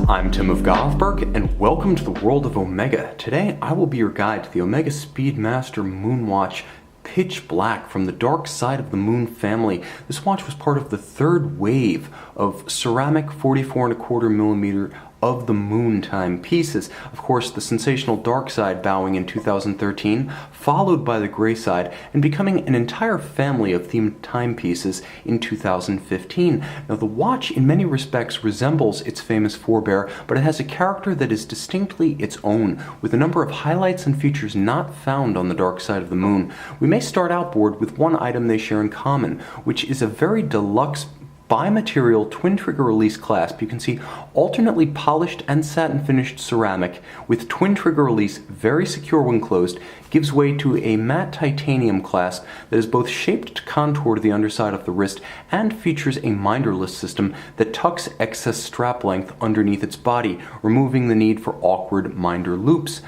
I'm Tim of Govberg, and welcome to the world of Omega. Today I will be your guide to the Omega Speedmaster Moonwatch Pitch Black from the dark side of the moon family. This watch was part of the third wave of ceramic 44.25mm of the moon timepieces. Of course, the sensational dark side bowing in 2013, followed by the gray side, and becoming an entire family of themed timepieces in 2015. Now, the watch in many respects resembles its famous forebearer, but it has a character that is distinctly its own, with a number of highlights and features not found on the dark side of the moon. We may start outboard with one item they share in common, which is a very deluxe bi-material twin trigger release clasp. You can see alternately polished and satin finished ceramic with twin trigger release, very secure when closed, gives way to a matte titanium clasp that is both shaped to contour to the underside of the wrist and features a minderless system that tucks excess strap length underneath its body, removing the need for awkward minder loops.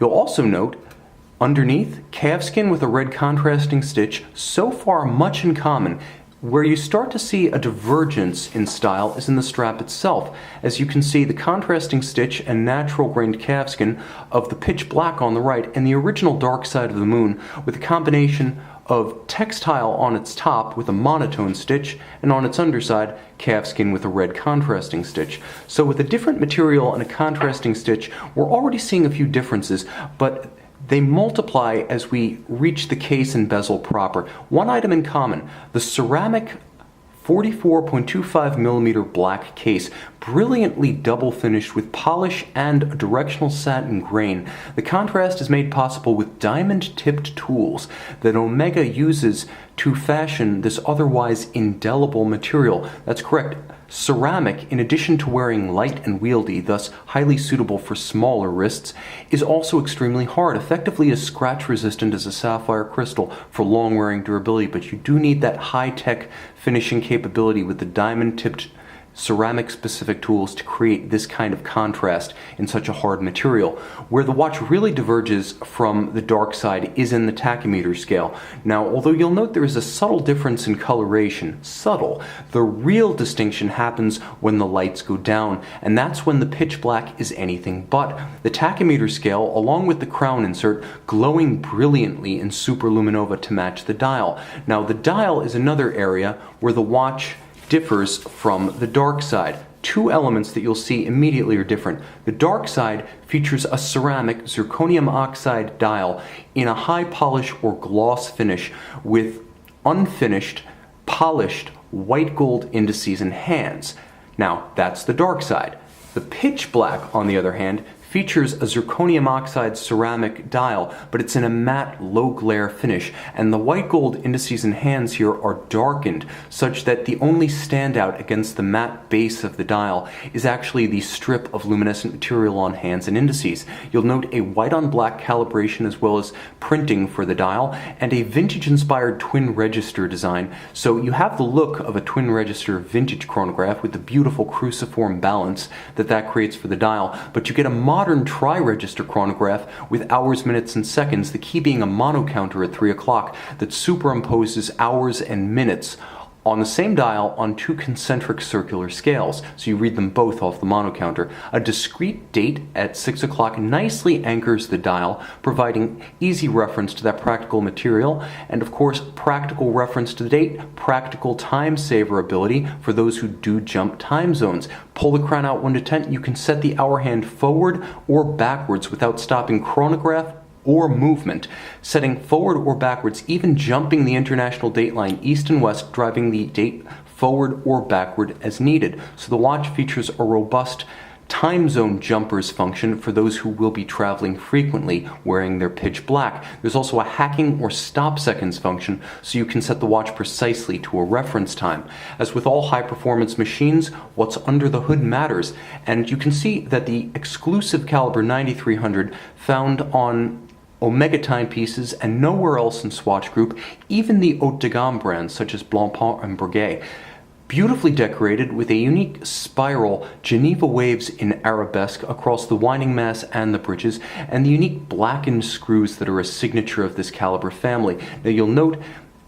You'll also note underneath, calfskin with a red contrasting stitch, so far much in common. Where you start to see a divergence in style is in the strap itself. As you can see, the contrasting stitch and natural grained calfskin of the pitch black on the right and the original dark side of the moon, with a combination of textile on its top with a monotone stitch and on its underside calfskin with a red contrasting stitch. So with a different material and a contrasting stitch, we're already seeing a few differences, but they multiply as we reach the case and bezel proper. One item in common, the ceramic 44.25mm black case, brilliantly double finished with polish and a directional satin grain. The contrast is made possible with diamond-tipped tools that Omega uses to fashion this otherwise indelible material. That's correct. Ceramic, in addition to wearing light and wieldy, thus highly suitable for smaller wrists, is also extremely hard, effectively as scratch resistant as a sapphire crystal for long wearing durability, but you do need that high-tech finishing capability with the diamond-tipped ceramic specific tools to create this kind of contrast in such a hard material. Where the watch really diverges from the dark side is in the tachymeter scale. Now, although you'll note there is a subtle difference in coloration, subtle, the real distinction happens when the lights go down, and that's when the pitch black is anything but. The tachymeter scale, along with the crown insert, glowing brilliantly in superluminova to match the dial. Now, the dial is another area where the watch differs from the dark side. Two elements that you'll see immediately are different. The dark side features a ceramic zirconium oxide dial in a high polish or gloss finish with unfinished, polished white gold indices and hands. Now, that's the dark side. The pitch black, on the other hand, features a zirconium oxide ceramic dial, but it's in a matte, low-glare finish, and the white gold indices and hands here are darkened, such that the only standout against the matte base of the dial is actually the strip of luminescent material on hands and indices. You'll note a white-on-black calibration as well as printing for the dial, and a vintage-inspired twin register design, so you have the look of a twin register vintage chronograph with the beautiful cruciform balance that creates for the dial, but you get a modern tri-register chronograph with hours, minutes, and seconds, the key being a monocounter at 3 o'clock that superimposes hours and minutes on the same dial on two concentric circular scales, so you read them both off the monocounter. A discrete date at 6 o'clock nicely anchors the dial, providing easy reference to that practical material, and of course, practical reference to the date, practical time saver ability for those who do jump time zones. Pull the crown out 1 to 10, you can set the hour hand forward or backwards without stopping chronograph or movement, setting forward or backwards, even jumping the international date line east and west, driving the date forward or backward as needed. So the watch features a robust time zone jumpers function for those who will be traveling frequently wearing their pitch black. There's also a hacking or stop seconds function, so you can set the watch precisely to a reference time. As with all high-performance machines, what's under the hood matters, and you can see that the exclusive caliber 9300 found on Omega timepieces and nowhere else in Swatch Group, even the haut de gamme brands such as Blancpain and Breguet, beautifully decorated with a unique spiral Geneva waves in arabesque across the winding mass and the bridges, and the unique blackened screws that are a signature of this caliber family. Now you'll note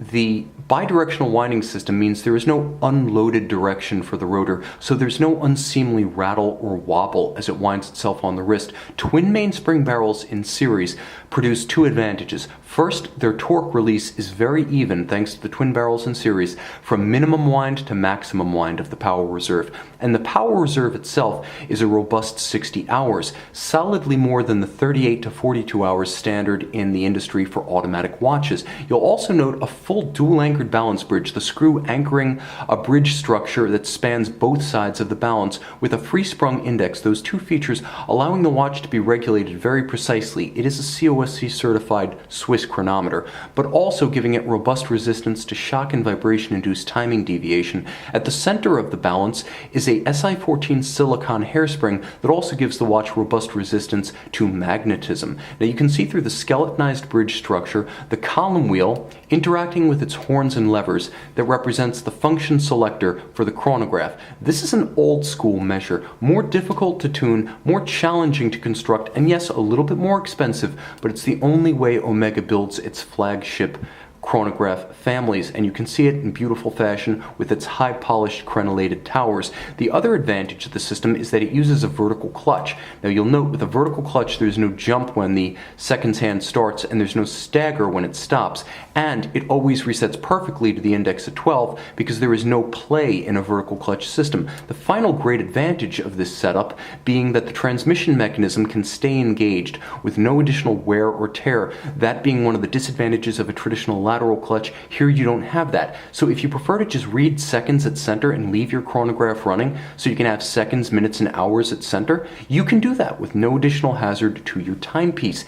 The bidirectional winding system means there is no unloaded direction for the rotor, so there's no unseemly rattle or wobble as it winds itself on the wrist. Twin mainspring barrels in series produce two advantages. First, their torque release is very even thanks to the twin barrels in series from minimum wind to maximum wind of the power reserve. And the power reserve itself is a robust 60 hours, solidly more than the 38 to 42 hours standard in the industry for automatic watches. You'll also note a full dual-anchored balance bridge, the screw anchoring a bridge structure that spans both sides of the balance with a free-sprung index, those two features allowing the watch to be regulated very precisely. It is a COSC certified Swiss chronometer, but also giving it robust resistance to shock and vibration-induced timing deviation. At the center of the balance is a Si14 silicon hairspring that also gives the watch robust resistance to magnetism. Now you can see through the skeletonized bridge structure the column wheel interacting with its horns and levers that represents the function selector for the chronograph. This is an old school measure, more difficult to tune, more challenging to construct, and yes, a little bit more expensive, but it's the only way Omega builds its flagship chronograph families, and you can see it in beautiful fashion with its high polished crenellated towers. The other advantage of the system is that it uses a vertical clutch. Now you'll note with a vertical clutch there's no jump when the seconds hand starts and there's no stagger when it stops, and it always resets perfectly to the index at 12 because there is no play in a vertical clutch system. The final great advantage of this setup being that the transmission mechanism can stay engaged with no additional wear or tear, that being one of the disadvantages of a traditional lateral clutch. Here you don't have that. So if you prefer to just read seconds at center and leave your chronograph running so you can have seconds, minutes, and hours at center, you can do that with no additional hazard to your timepiece.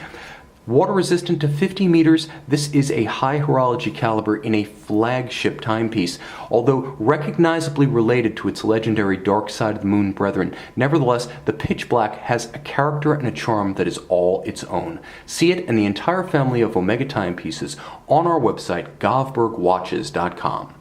Water resistant to 50 meters, this is a high horology caliber in a flagship timepiece, although recognizably related to its legendary Dark Side of the Moon brethren. Nevertheless, the pitch black has a character and a charm that is all its own. See it and the entire family of Omega timepieces on our website, govbergwatches.com.